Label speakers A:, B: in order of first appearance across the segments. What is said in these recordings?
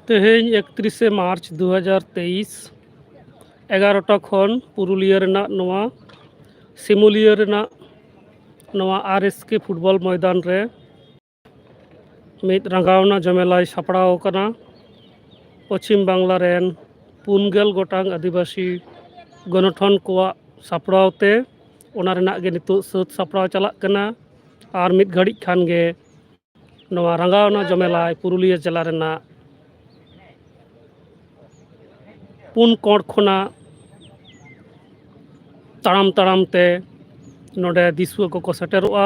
A: तेहेñ 31 मार्च 2023 11टा खन पुरुलिया रेना नोवा सिमुलिया रेना नोवा RSK football मैदान रे मित रंगावना जमेलाई सापड़ाव कना पश्चिम बांग्ला रेन 4 गोटांग आदिवासी गणठन कोआ सापड़ावते ओना रेना गे नितो सात सापड़ाव चलाक कना और मित घड़ी खान गे नोवा रंगावना जमेलाई पुरुलिया जिला रेना 4 कोण खोना ताड़ाम ताड़ाम ते नोडे दिसुआ को सेटेरोआ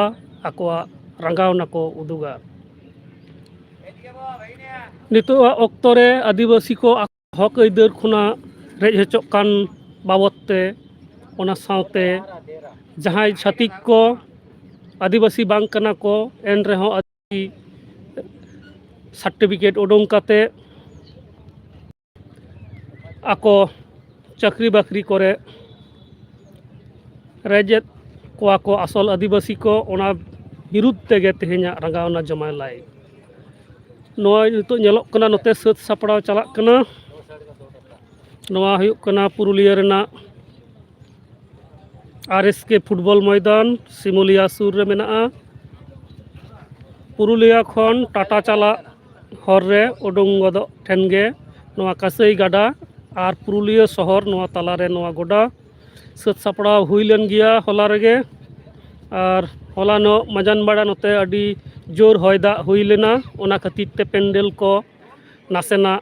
A: आकोआ रंगावना को उदुगा नितो ऑक्तो रे आदिवासी को हक अइदार खुना रेज हेचोक कान बाबदते ओना सावते जहां छातिक को आदिवासी बांग कना को एन रेहो आदिवासी सर्टिफिकेट उडोंग काते आको चाकरी बाकरी करे रेजेत कोआ को असल आदिवासी को ओना विरुद्ध तेगे तेहेኛ रंगावना जमेलाई नोआ नितो ñelok कना नोते सात सापड़ाव चलाक कना नोआ हुयुक कना पुरुलिया रेना आरएसके फुटबॉल मैदान सिमुलिया सुर रे मेनाआ पुरुलिया खन टाटा चला हर रे उडुंग गदो ठेन गे नोआ कासई गाडा और पुरुलिया शहर नोआ तला रे नोआ गोडा सात सापड़ाव हुइलेन गिया होला रेगे और होला नो मजान बाड़ा नोते अडी जोर हय दाग हुई लेना ओना खातिर ते पेंडल को नासेना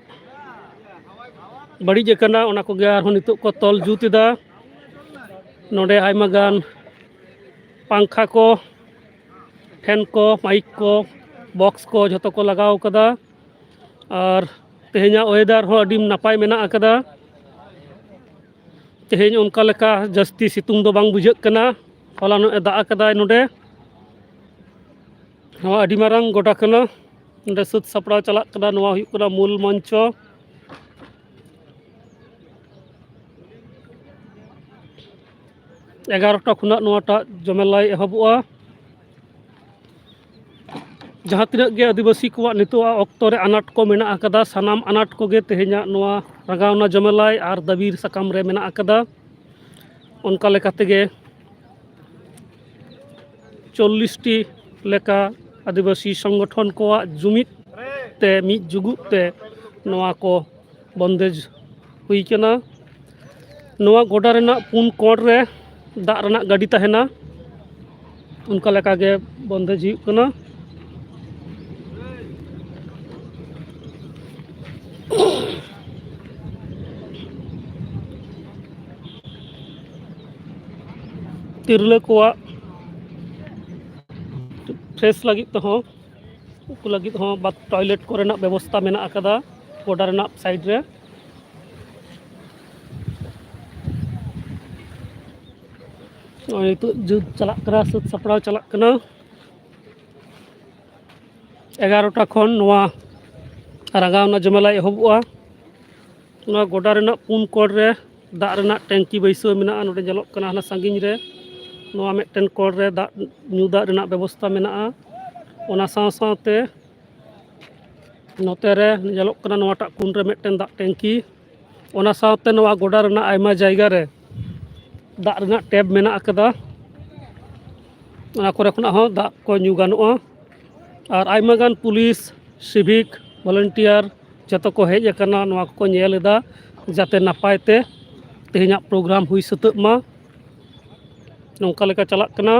A: बड़ी जकना ओना को गे आर नितो को तल जुतदा नोडे आयमा गान पंखा को फैन को माइक को बॉक्स को जतो को लगाव कदा और तेहेኛ वेदार हो अडी नापाय मेना अकदा तेहेñ उनका लेका जस्ती सितुंग दो बांग बुझाक कना होला नो दाग अकदा नोडे नोआ अडी मारांग गोडा कना नोडे सात सापड़ाव चलाक कना नोआ हुयुक कना मूल मंचो 11टा खुना नोआटा जमेलाई एहबुआ जहाँ तिना गे आदिवासी को नितो ऑक्तो रे अनाट को मेना अकदा सानाम अनाट को गे तेहेኛ नोआ रंगावना जमेलाई और दाबीर साकाम रे मेना अकदा उनका लेका तेगे 40 टी लेका आदिवासी संगठन को जुमित ते मित जुगुत ते नोआ को बंदेज हुई कना नोआ गोडा रेना 4 कोण रे दाग रेना गाड़ी तहेना उनका लेका गे बंदेज हुई कना तिरले को फ्रेश लगी तो हो उनको लगी हो बात टॉयलेट को रेना व्यवस्था मेना अकदा गोडा रेना साइड रे तो जुद चलाक करा सात सापड़ाव चलाक कना 11टा खन नोआ रंगावना जमेलाई एहबुआ नोआ गोडा रेना 4 कोण रे दाग रेना टैंकी बैसो मेना नोडे जलक कना हना सांगिन रे नोआ मेटन कोण रे दाग न्यू दाग रेना व्यवस्था मेना ओना साव सावते नोते रे जलक कना नोआटा कुन रे मेटन दाग टैंकी ओना सावते नोआ गोडा रेना आयमा जायगा रे दाग रेना टैब मेना अकदा ओना कोरे खना हो दाग को न्यू गानोआ और आयमा गान पुलिस सिविक वॉलंटियर जतो को हेज अकना नोआ को नेलेदा जाते नापायते तेहेኛ प्रोग्राम हुई सतक मा नोंका लेका चलाक कना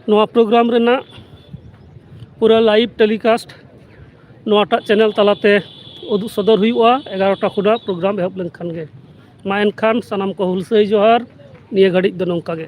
A: नोआ प्रोग्राम रेना पूरा लाइव टेलीकास्ट नोआटा चैनल तलाते उदुग सदर हुआ 11टा खुना प्रोग्राम एहब लेनखान गे मा एनखान सानाम को हुलसई जोहार निया घड़ी दो नोंका गे।